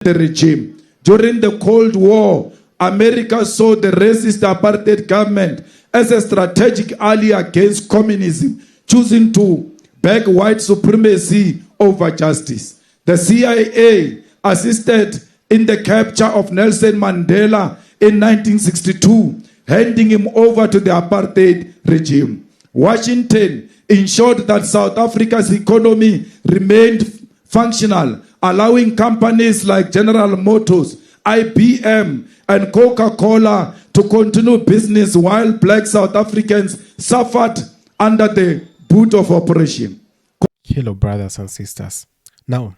the regime. During the Cold War, America saw the racist apartheid government as a strategic ally against communism, choosing to back white supremacy over justice. The CIA assisted in the capture of Nelson Mandela in 1962, handing him over to the apartheid regime. Washington ensured that South Africa's economy remained functional, allowing companies like General Motors, IBM, and Coca-Cola to continue business while black South Africans suffered under the boot of oppression. Hello, brothers and sisters. Now,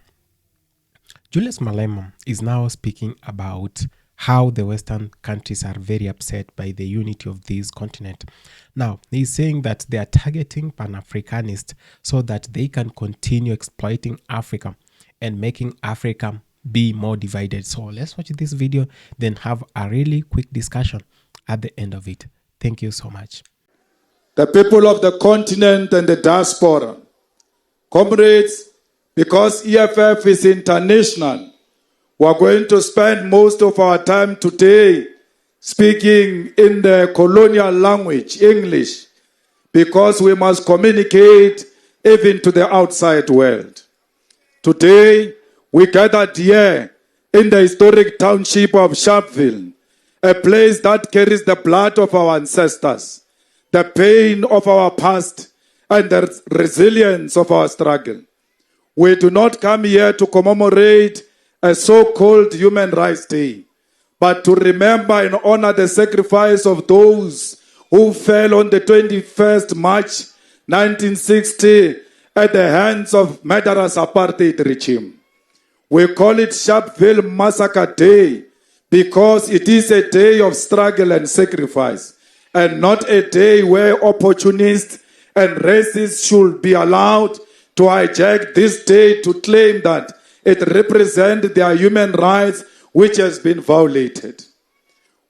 Julius Malema is now speaking about how the Western countries are very upset by the unity of this continent. Now, he's saying that they are targeting Pan-Africanists so that they can continue exploiting Africa and making Africa be more divided. So let's watch this video, then have a really quick discussion at the end of it. Thank you so much. The people of the continent and the diaspora, comrades, because EFF is international, we are going to spend most of our time today speaking in the colonial language, English, because we must communicate even to the outside world. Today, we gathered here in the historic township of Sharpeville, a place that carries the blood of our ancestors, the pain of our past, and the resilience of our struggle. We do not come here to commemorate a so-called Human Rights Day, but to remember and honor the sacrifice of those who fell on the 21st March 1960 at the hands of murderous apartheid regime. We call it Sharpeville Massacre Day because it is a day of struggle and sacrifice, and not a day where opportunists and racists should be allowed to hijack this day to claim that it represents their human rights which has been violated.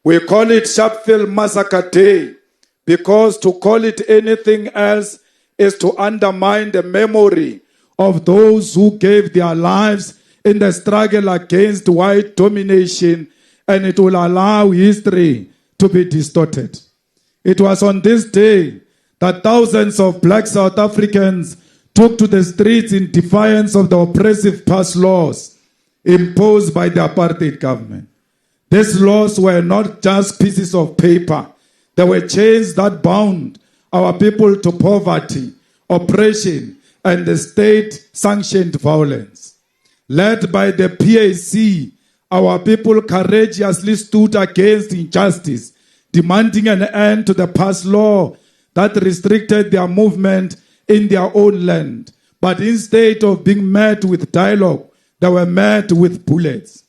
We call it Sharpeville Massacre Day because to call it anything else is to undermine the memory of those who gave their lives in the struggle against white domination, and it will allow history to be distorted. It was on this day that thousands of black South Africans took to the streets in defiance of the oppressive past laws imposed by the apartheid government. These laws were not just pieces of paper. They were chains that bound our people to poverty, oppression, and the state-sanctioned violence. Led by the PAC, our people courageously stood against injustice, demanding an end to the past law that restricted their movement in their own land. But instead of being met with dialogue, they were met with bullets.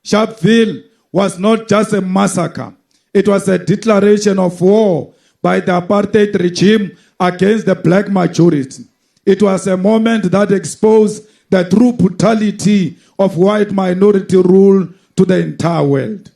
Sharpeville was not just a massacre. It was a declaration of war by the apartheid regime against the black majority. It was a moment that exposed the true brutality of white minority rule to the entire world.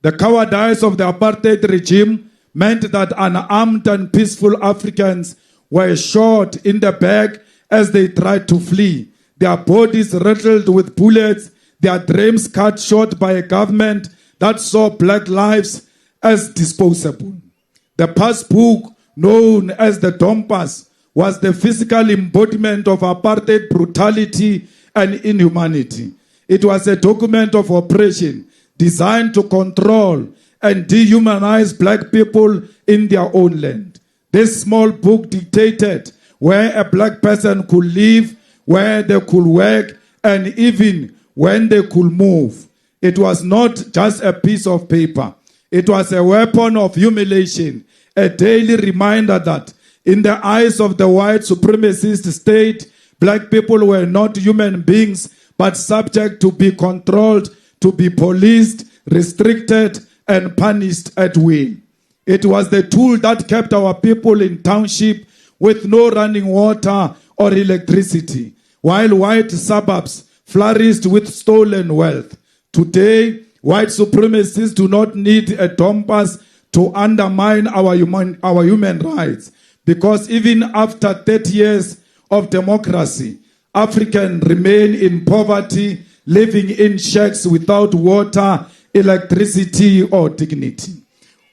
The cowardice of the apartheid regime meant that unarmed and peaceful Africans were shot in the back as they tried to flee, their bodies riddled with bullets, their dreams cut short by a government that saw black lives as disposable. The passbook, known as the Dompas, was the physical embodiment of apartheid brutality and inhumanity. It was a document of oppression designed to control and dehumanize black people in their own land. This small book dictated where a black person could live, where they could work, and even when they could move. It was not just a piece of paper. It was a weapon of humiliation, a daily reminder that in the eyes of the white supremacist state, black people were not human beings, but subject to be controlled, to be policed, restricted, and punished at will. It was the tool that kept our people in township with no running water or electricity, while white suburbs flourished with stolen wealth. Today, white supremacists do not need a Dompas to undermine our human rights, because even after 30 years of democracy, Africans remain in poverty living in shacks without water, electricity, or dignity.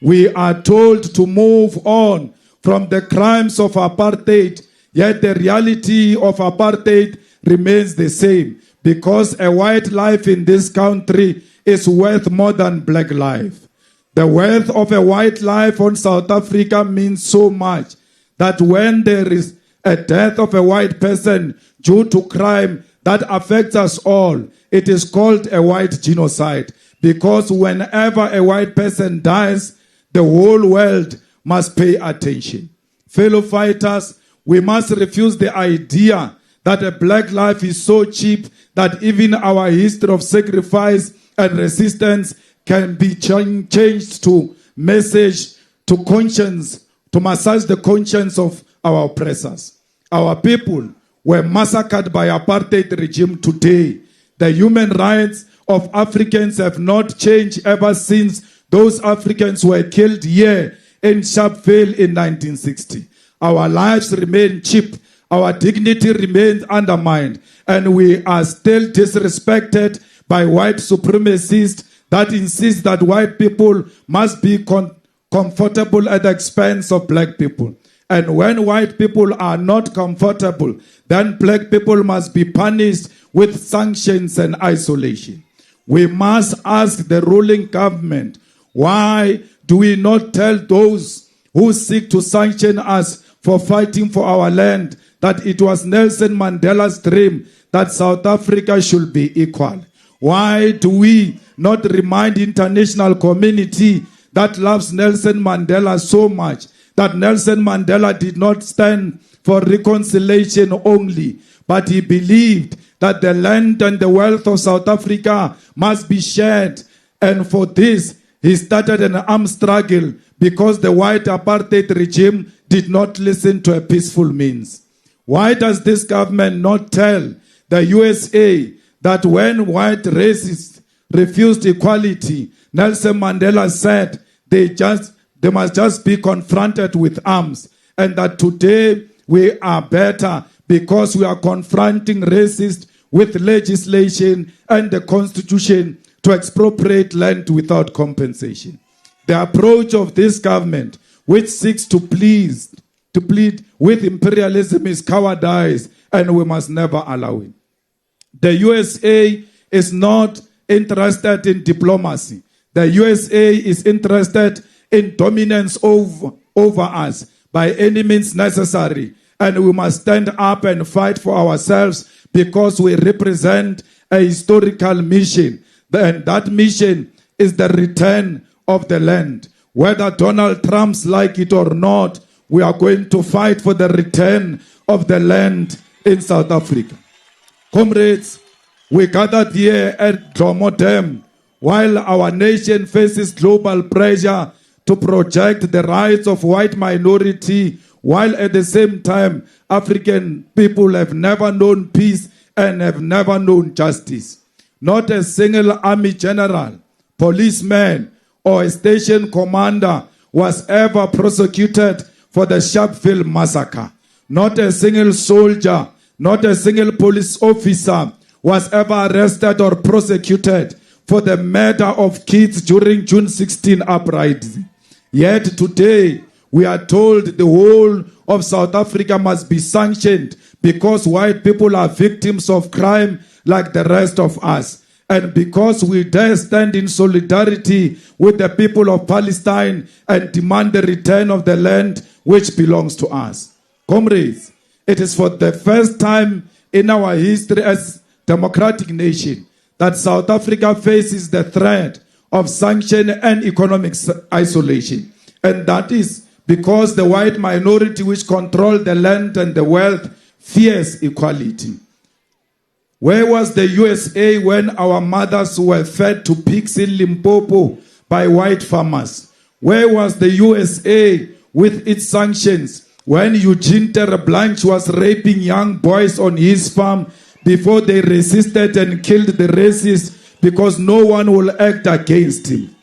We are told to move on from the crimes of apartheid, yet the reality of apartheid remains the same, because a white life in this country is worth more than black life. The worth of a white life on South Africa means so much that when there is a death of a white person due to crime that affects us all, it is called a white genocide. Because whenever a white person dies, the whole world must pay attention. Fellow fighters, we must refuse the idea that a black life is so cheap that even our history of sacrifice and resistance can be changed to message to conscience, to massage the conscience of our oppressors. Our people were massacred by apartheid regime today. The human rights of Africans have not changed ever since those Africans were killed here in Sharpeville in 1960. Our lives remain cheap. Our dignity remains undermined. And we are still disrespected by white supremacists that insist that white people must be comfortable at the expense of black people. And when white people are not comfortable, then black people must be punished with sanctions and isolation. We must ask the ruling government, why do we not tell those who seek to sanction us for fighting for our land that it was Nelson Mandela's dream that South Africa should be equal? Why do we not remind the international community that loves Nelson Mandela so much that Nelson Mandela did not stand for reconciliation only, but he believed that the land and the wealth of South Africa must be shared. And for this, he started an armed struggle because the white apartheid regime did not listen to a peaceful means. Why does this government not tell the USA that when white racists refused equality, Nelson Mandela said they must just be confronted with arms, and that today we are better because we are confronting racists with legislation and the constitution to expropriate land without compensation. The approach of this government, which seeks to plead with imperialism, is cowardice, and we must allow allow it. The USA is not interested in diplomacy. The USA is interested in dominance over us by any means necessary. And we must stand up and fight for ourselves because we represent a historical mission. And that mission is the return of the land. Whether Donald Trump's like it or not, we are going to fight for the return of the land in South Africa. Comrades, we gathered here at Dromo Dam while our nation faces global pressure to project the rights of white minority, while at the same time African people have never known peace and have never known justice. Not a single army general, policeman, or a station commander was ever prosecuted for the Sharpeville massacre. Not a single soldier, not a single police officer was ever arrested or prosecuted for the murder of kids during June 16 uprising. Yet today, we are told the whole of South Africa must be sanctioned because white people are victims of crime like the rest of us. And because we dare stand in solidarity with the people of Palestine and demand the return of the land which belongs to us. Comrades, it is for the first time in our history as democratic nation that South Africa faces the threat of sanction and economic isolation. And that is because the white minority which control the land and the wealth fears equality. Where was the USA when our mothers were fed to pigs in Limpopo by white farmers? Where was the USA with its sanctions when Eugene Terreblanche was raping young boys on his farm before they resisted and killed the racists because no one will act against him?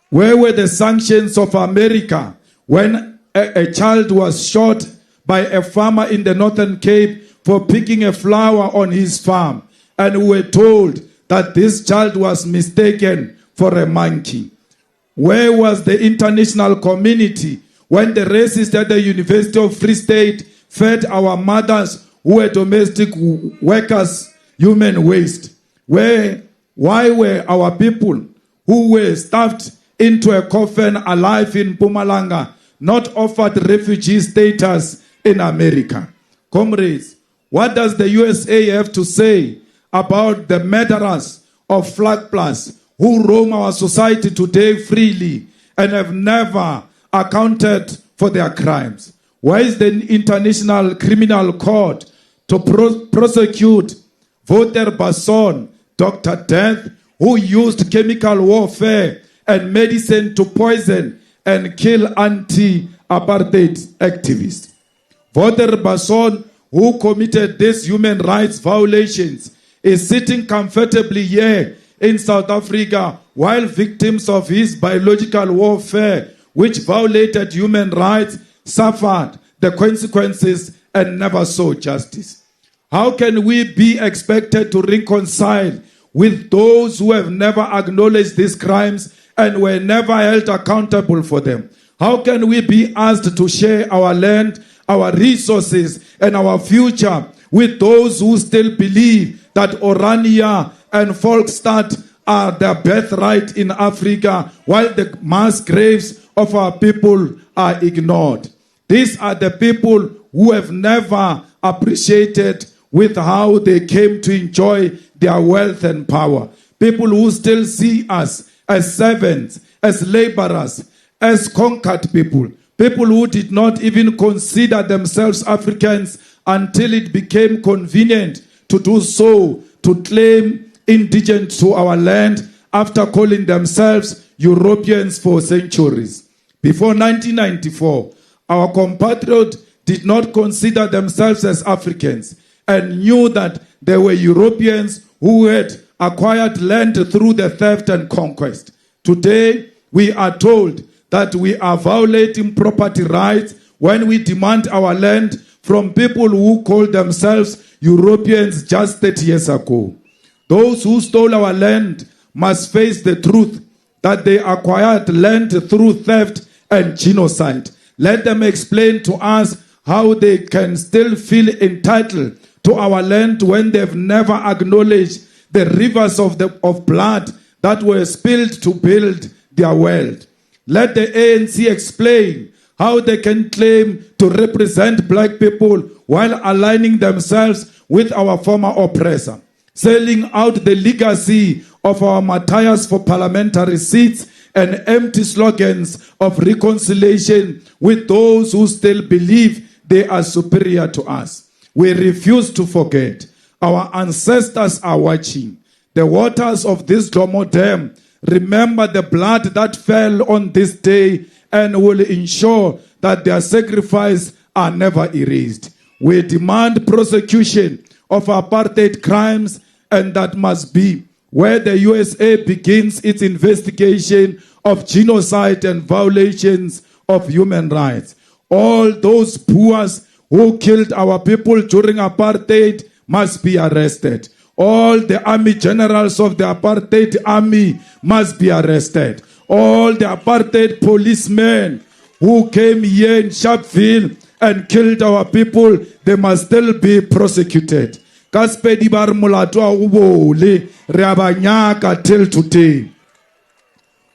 Where were the sanctions of America when a child was shot by a farmer in the Northern Cape for picking a flower on his farm? and we were told that this child was mistaken for a monkey. Where was the international community when the racists at the University of Free State fed our mothers who were domestic workers human waste? Why were our people who were stuffed into a coffin alive in Mpumalanga not offered refugee status in America? Comrades, what does the USA have to say about the murderers of Flag Plus who roam our society today freely and have never accounted for their crimes? Where is the International Criminal Court to prosecute Voter Basson, Dr. Death, who used chemical warfare and medicine to poison and kill anti-apartheid activists? Voter Basson, who committed these human rights violations, is sitting comfortably here in South Africa while victims of his biological warfare, which violated human rights, suffered the consequences and never saw justice. How can we be expected to reconcile with those who have never acknowledged these crimes and were never held accountable for them? How can we be asked to share our land, our resources, and our future with those who still believe that Orania and Volksstadt are their birthright in Africa, while the mass graves of our people are ignored? These are the people who have never appreciated with how they came to enjoy their wealth and power. People who still see us as servants, as laborers, as conquered people. People who did not even consider themselves Africans until it became convenient to do so, to claim indigenous to our land after calling themselves Europeans for centuries. Before 1994, our compatriots did not consider themselves as Africans and knew that they were Europeans who had acquired land through the theft and conquest. Today, we are told that we are violating property rights when we demand our land from people who called themselves Europeans just 30 years ago. Those who stole our land must face the truth that they acquired land through theft and genocide. Let them explain to us how they can still feel entitled to our land when they've never acknowledged the rivers of blood that were spilled to build their world. Let the ANC explain how they can claim to represent black people while aligning themselves with our former oppressor, selling out the legacy of our martyrs for parliamentary seats and empty slogans of reconciliation with those who still believe they are superior to us. We refuse to forget. Our ancestors are watching. The waters of this Domo Dam remember the blood that fell on this day and will ensure that their sacrifice are never erased. We demand prosecution of apartheid crimes, and that must be where the USA begins its investigation of genocide and violations of human rights. All those Boers who killed our people during apartheid must be arrested. All the army generals of the apartheid army must be arrested. All the apartheid policemen who came here in Sharpeville and killed our people, they must still be prosecuted. Kaspedi bar molato a ubole re abanyaka till today.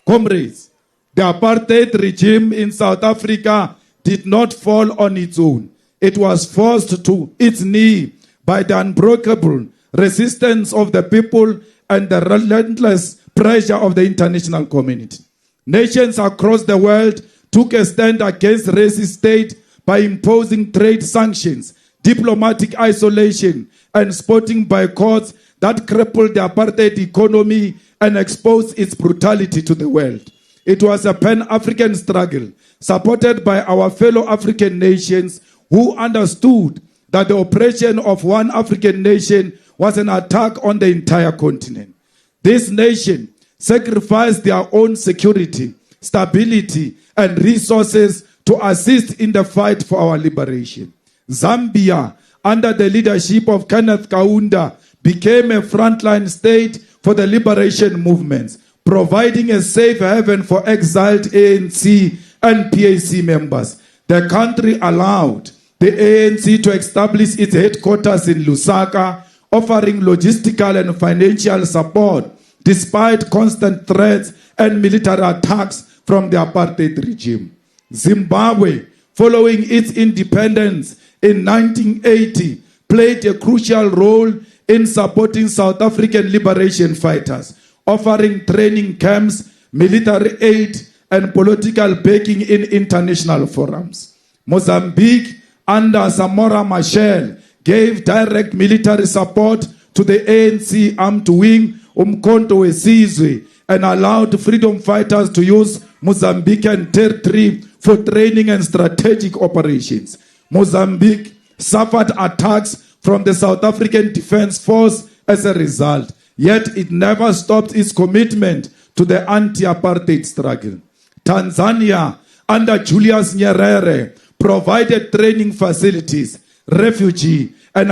Comrades, the apartheid regime in South Africa did not fall on its own. It was forced to its knee by the unbreakable resistance of the people and the relentless pressure of the international community. Nations across the world took a stand against racist state by imposing trade sanctions, diplomatic isolation, and sporting boycotts that crippled the apartheid economy and exposed its brutality to the world. It was a pan-African struggle supported by our fellow African nations who understood that the oppression of one African nation was an attack on the entire continent. This nation sacrificed their own security, stability, and resources to assist in the fight for our liberation. Zambia, under the leadership of Kenneth Kaunda, became a frontline state for the liberation movements, providing a safe haven for exiled ANC and PAC members. The country allowed the ANC to establish its headquarters in Lusaka, offering logistical and financial support despite constant threats and military attacks from the apartheid regime. Zimbabwe, following its independence in 1980, played a crucial role in supporting South African liberation fighters, offering training camps, military aid, and political backing in international forums. Mozambique, under Samora Machel, gave direct military support to the ANC armed wing Umkhonto weSizwe and allowed freedom fighters to use Mozambican territory for training and strategic operations. Mozambique suffered attacks from the South African Defence Force as a result, yet it never stopped its commitment to the anti-apartheid struggle. Tanzania, under Julius Nyerere, provided training facilities, refugee, and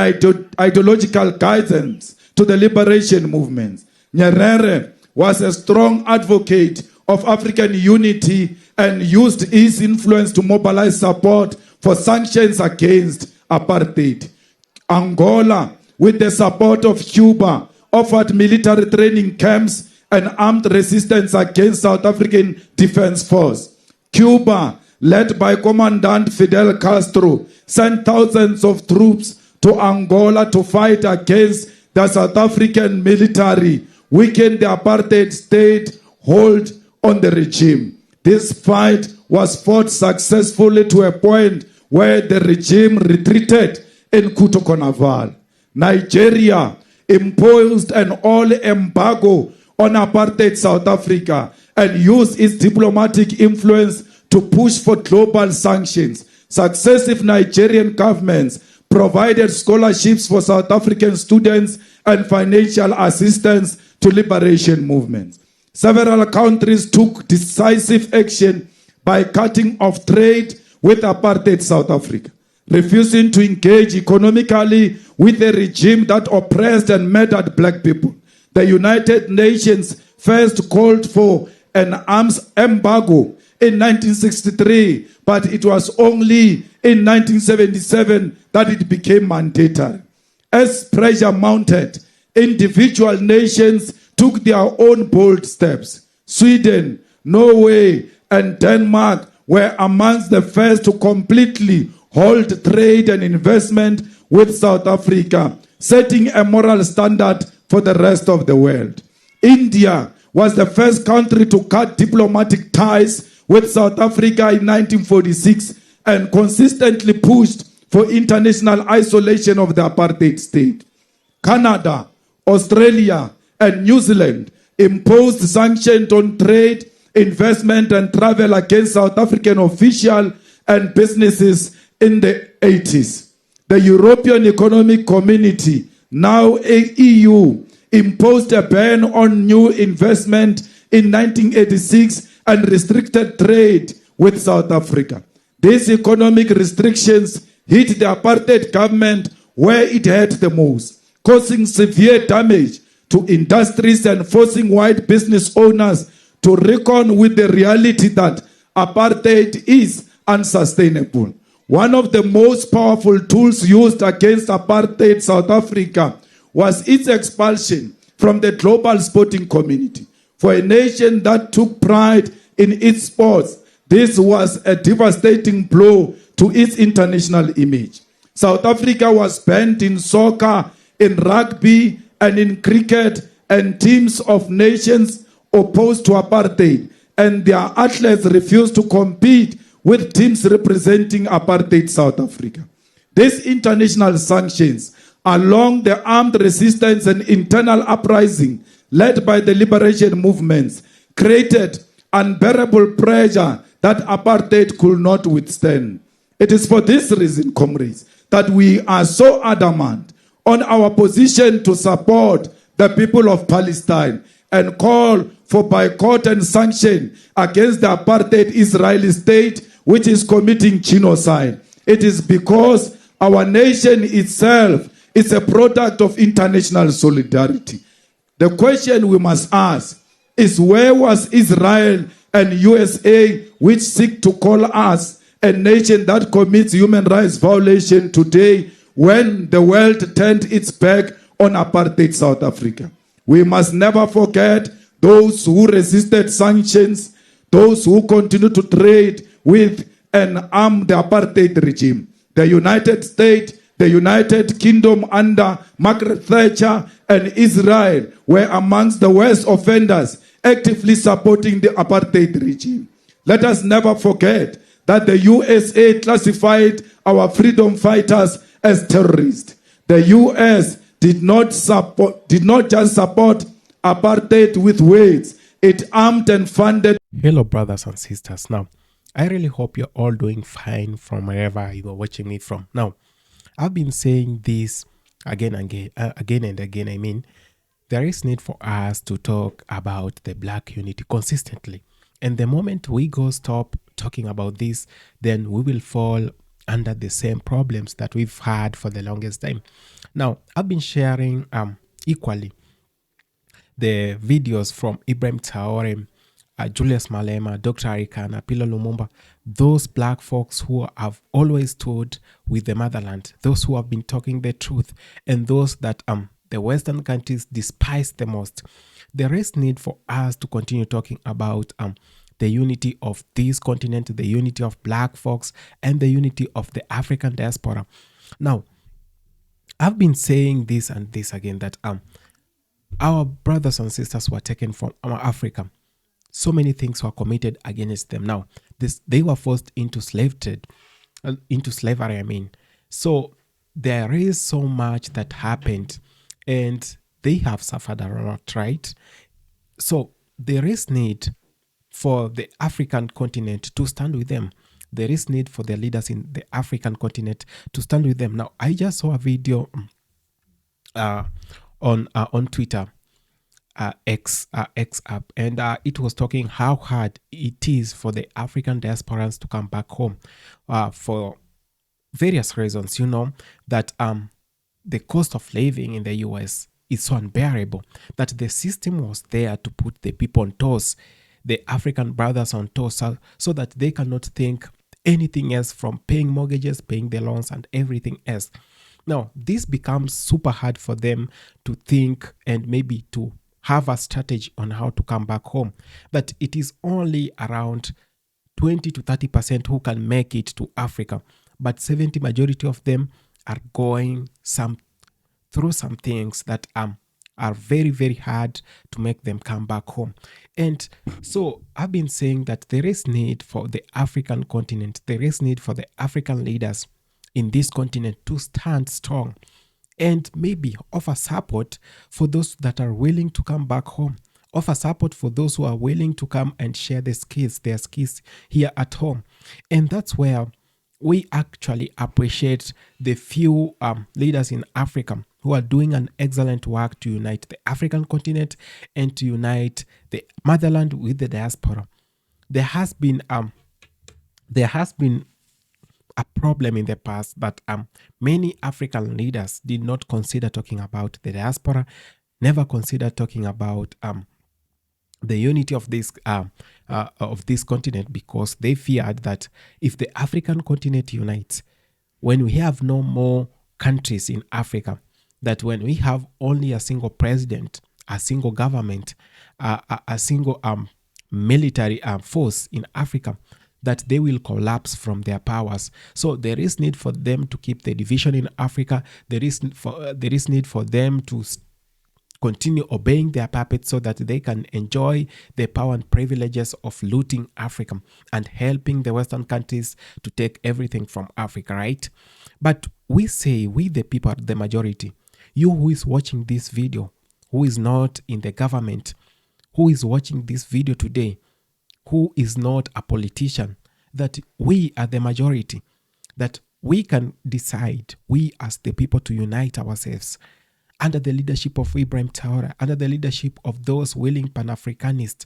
ideological guidance to the liberation movements. Nyerere was a strong advocate of African unity and used his influence to mobilize support for sanctions against apartheid. Angola, with the support of Cuba, offered military training camps and armed resistance against South African Defence Force. Cuba, led by Commandant Fidel Castro, sent thousands of troops to Angola to fight against the South African military, weaken the apartheid state hold on the regime. This fight was fought successfully to a point where the regime retreated in Kutokonaval. Nigeria imposed an oil embargo on apartheid South Africa and used its diplomatic influence to push for global sanctions. Successive Nigerian governments provided scholarships for South African students and financial assistance to liberation movements. Several countries took decisive action by cutting off trade with apartheid South Africa, refusing to engage economically with a regime that oppressed and murdered black people. The United Nations first called for an arms embargo in 1963, but it was only in 1977 that it became mandatory. As pressure mounted, individual nations took their own bold steps. Sweden, Norway, and Denmark were amongst the first to completely halt trade and investment with South Africa, setting a moral standard for the rest of the world. India was the first country to cut diplomatic ties with South Africa in 1946 and consistently pushed for international isolation of the apartheid state. Canada, Australia, and New Zealand imposed sanctions on trade, investment, and travel against South African officials and businesses in the 80s. The European Economic Community, now EU, imposed a ban on new investment in 1986 and restricted trade with South Africa. These economic restrictions hit the apartheid government where it hurt the most, causing severe damage to industries and forcing white business owners to reckon with the reality that apartheid is unsustainable. One of the most powerful tools used against apartheid South Africa was its expulsion from the global sporting community. For a nation that took pride in its sports, this was a devastating blow to its international image. South Africa was banned in soccer, in rugby, and in cricket, and teams of nations opposed to apartheid, and their athletes refused to compete with teams representing apartheid South Africa. These international sanctions, along the armed resistance and internal uprising led by the liberation movements, created unbearable pressure that apartheid could not withstand. It is for this reason, comrades, that we are so adamant on our position to support the people of Palestine and call for boycott and sanction against the apartheid Israeli state, which is committing genocide. It is because our nation itself It's a product of international solidarity. The question we must ask is, where was Israel and USA, which seek to call us a nation that commits human rights violation today, when the world turned its back on apartheid South Africa? We must never forget those who resisted sanctions, those who continue to trade with and arm the apartheid regime. The United States, the United Kingdom under Margaret Thatcher, and Israel were amongst the worst offenders, actively supporting the apartheid regime. Let us never forget that the USA classified our freedom fighters as terrorists. The US did not just support apartheid with words. It armed and funded. Hello, brothers and sisters. Now, I really hope you're all doing fine from wherever you are watching me from. Now, I've been saying this again and again. I mean, there is need for us to talk about the black unity consistently. And the moment we stop talking about this, then we will fall under the same problems that we've had for the longest time. Now, I've been sharing equally the videos from Ibrahim Traoré, Julius Malema, Dr. Arikana, Pilo Lumumba, those black folks who have always stood with the motherland, those who have been talking the truth, and those that the Western countries despise the most. There is need for us to continue talking about the unity of this continent, the unity of black folks, and the unity of the African diaspora. Now, I've been saying this and this again, that our brothers and sisters were taken from Africa. So many things were committed against them. Now, they were forced into slavery. I mean, so there is so much that happened, and they have suffered a lot, right? So there is need for the African continent to stand with them. There is need for the leaders in the African continent to stand with them. Now, I just saw a video on Twitter, X app, and it was talking how hard it is for the African diasporans to come back home for various reasons. You know that the cost of living in the US is so unbearable that the system was there to put the people on toes, the African brothers on toes, so that they cannot think anything else from paying mortgages, paying the loans, and everything else. Now, this becomes super hard for them to think and maybe to have a strategy on how to come back home. That it is only around 20 to 30% who can make it to Africa, but 70% majority of them are going through some things that are very, very hard to make them come back home. And so I've been saying that there is need for the African continent, there is need for the African leaders in this continent to stand strong and maybe offer support for those that are willing to come back home, offer support for those who are willing to come and share their skills here at home. And that's where we actually appreciate the few leaders in Africa who are doing an excellent work to unite the African continent and to unite the motherland with the diaspora. There has been a problem in the past that many African leaders did not consider talking about the diaspora, never considered talking about the unity of this continent, because they feared that if the African continent unites, when we have no more countries in Africa, that when we have only a single president, a single government, a single military force in Africa, that they will collapse from their powers. So there is need for them to keep the division in Africa. There is need for them to continue obeying their puppets so that they can enjoy the power and privileges of looting Africa and helping the Western countries to take everything from Africa, right? But we say, we the people, the majority, you who is watching this video, who is not in the government, who is watching this video today, who is not a politician, that we are the majority, that we can decide, we as the people, to unite ourselves under the leadership of Ibrahim Traoré, under the leadership of those willing Pan-Africanists.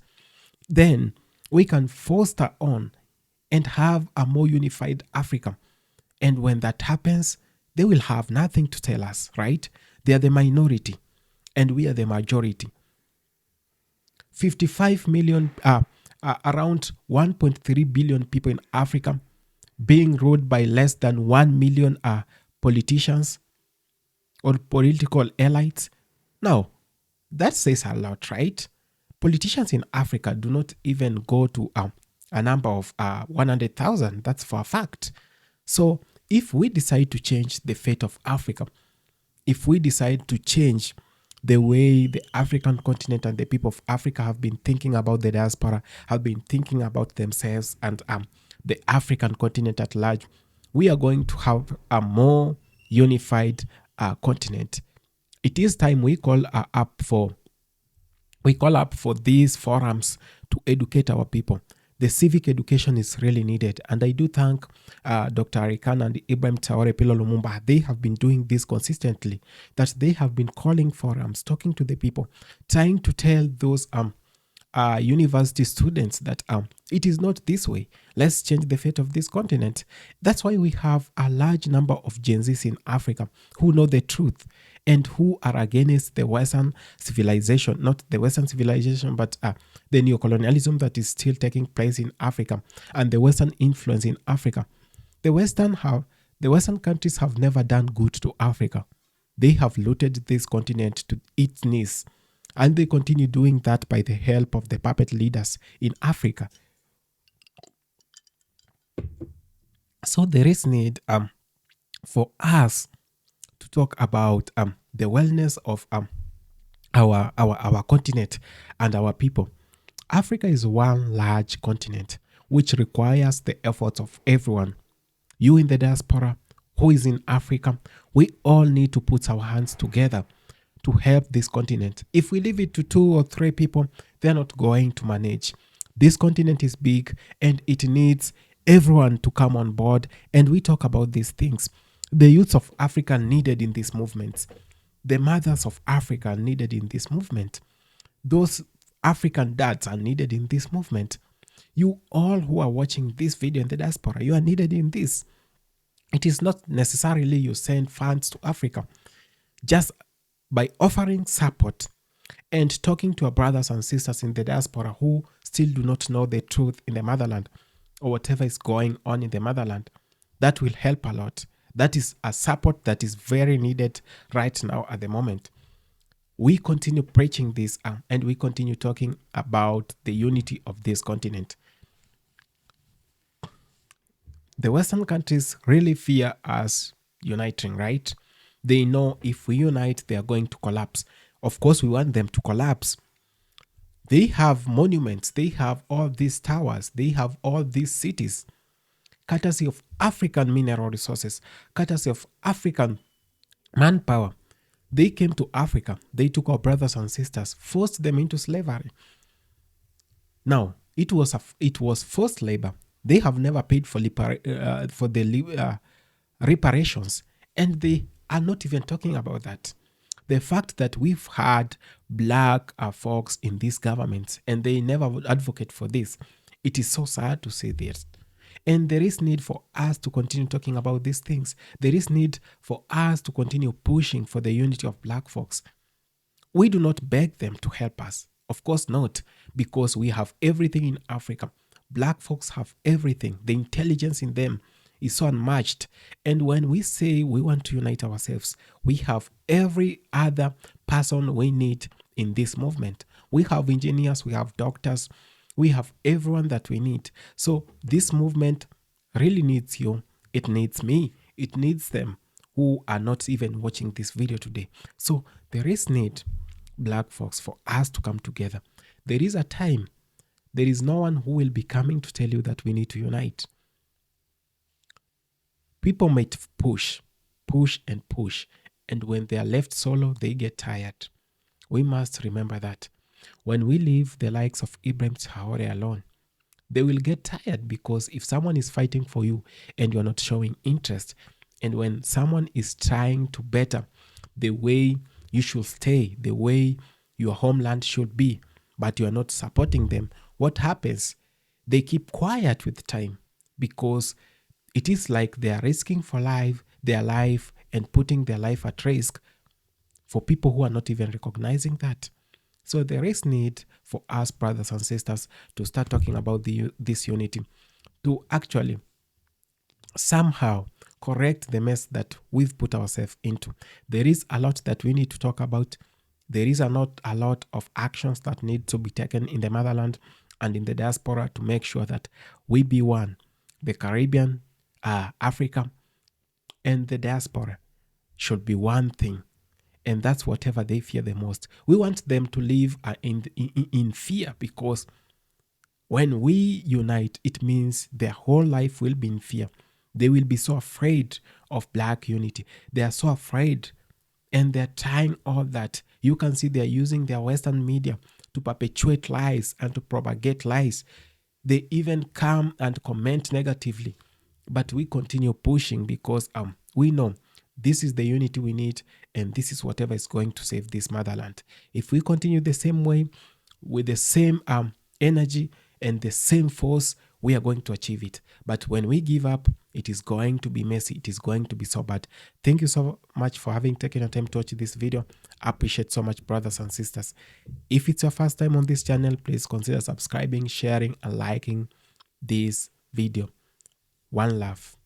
Then we can foster on and have a more unified Africa. And when that happens, they will have nothing to tell us, right? They are the minority and we are the majority. 55 million, around 1.3 billion people in Africa being ruled by less than 1 million politicians or political elites. Now, that says a lot, right? Politicians in Africa do not even go to a number of 100,000. That's for a fact. So, if we decide to change the fate of Africa, if we decide to change the way the African continent and the people of Africa have been thinking about the diaspora, have been thinking about themselves and the African continent at large, we are going to have a more unified continent. It is time we call up for these forums to educate our people. The civic education is really needed. And I do thank Dr. Arikan and Ibrahim Traoré Pilo Lumumba. They have been doing this consistently, that they have been calling forums, talking to the people, trying to tell those university students that it is not this way. Let's change the fate of this continent. That's why we have a large number of Gen Zs in Africa who know the truth and who are against the Western civilization, not the Western civilization, but the neocolonialism that is still taking place in Africa and the Western influence in Africa. The Western countries have never done good to Africa. They have looted this continent to its knees, and they continue doing that by the help of the puppet leaders in Africa. So there is need for us to talk about the wellness of our continent and our people. Africa is one large continent which requires the efforts of everyone. You in the diaspora, who is in Africa, we all need to put our hands together to help this continent. If we leave it to 2 or 3 people, they're not going to manage. This continent is big and it needs everyone to come on board, and we talk about these things. The youths of Africa needed in this movement. The mothers of Africa needed in this movement. Those African dads are needed in this movement. You all who are watching this video in the diaspora, you are needed in this. It is not necessarily you send funds to Africa. Just by offering support and talking to our brothers and sisters in the diaspora who still do not know the truth in the motherland or whatever is going on in the motherland, that will help a lot. That is a support that is very needed right now at the moment. We continue preaching this and we continue talking about the unity of this continent. The Western countries really fear us uniting, right? They know if we unite, they are going to collapse. Of course, we want them to collapse. They have monuments. They have all these towers. They have all these cities. Courtesy of African mineral resources, courtesy of African manpower. They came to Africa. They took our brothers and sisters, forced them into slavery. Now, it was forced labor. They have never paid for the reparations, and they are not even talking about that. The fact that we've had black folks in these governments and they never would advocate for this, it is so sad to say this. And there is need for us to continue talking about these things. There is need for us to continue pushing for the unity of black folks. We do not beg them to help us. Of course not, because we have everything in Africa. Black folks have everything. The intelligence in them is so unmatched. And when we say we want to unite ourselves, we have every other person we need in this movement. We have engineers, we have doctors, we have everyone that we need. So this movement really needs you. It needs me. It needs them who are not even watching this video today. So there is need, black folks, for us to come together. There is a time. There is no one who will be coming to tell you that we need to unite. People might push, and when they are left solo, they get tired. We must remember that. When we leave the likes of Ibrahim Traoré alone, they will get tired, because if someone is fighting for you and you're not showing interest, and when someone is trying to better the way you should stay, the way your homeland should be, but you are not supporting them, what happens? They keep quiet with time, because it is like they are risking for their life and putting their life at risk for people who are not even recognizing that. So there is need for us, brothers and sisters, to start talking about this unity, to actually somehow correct the mess that we've put ourselves into. There is a lot that we need to talk about. There is a lot of actions that need to be taken in the motherland and in the diaspora to make sure that we be one. The Caribbean, Africa, and the diaspora should be one thing. And that's whatever they fear the most. We want them to live in fear, because when we unite, it means their whole life will be in fear. They will be so afraid of black unity. They are so afraid, and they're trying all that. You can see they're using their Western media to perpetuate lies and to propagate lies. They even come and comment negatively. But we continue pushing because we know this is the unity we need, and this is whatever is going to save this motherland. If we continue the same way, with the same energy and the same force, we are going to achieve it. But when we give up, it is going to be messy. It is going to be so bad. Thank you so much for having taken your time to watch this video. I appreciate so much, brothers and sisters. If it's your first time on this channel, please consider subscribing, sharing, and liking this video. One love.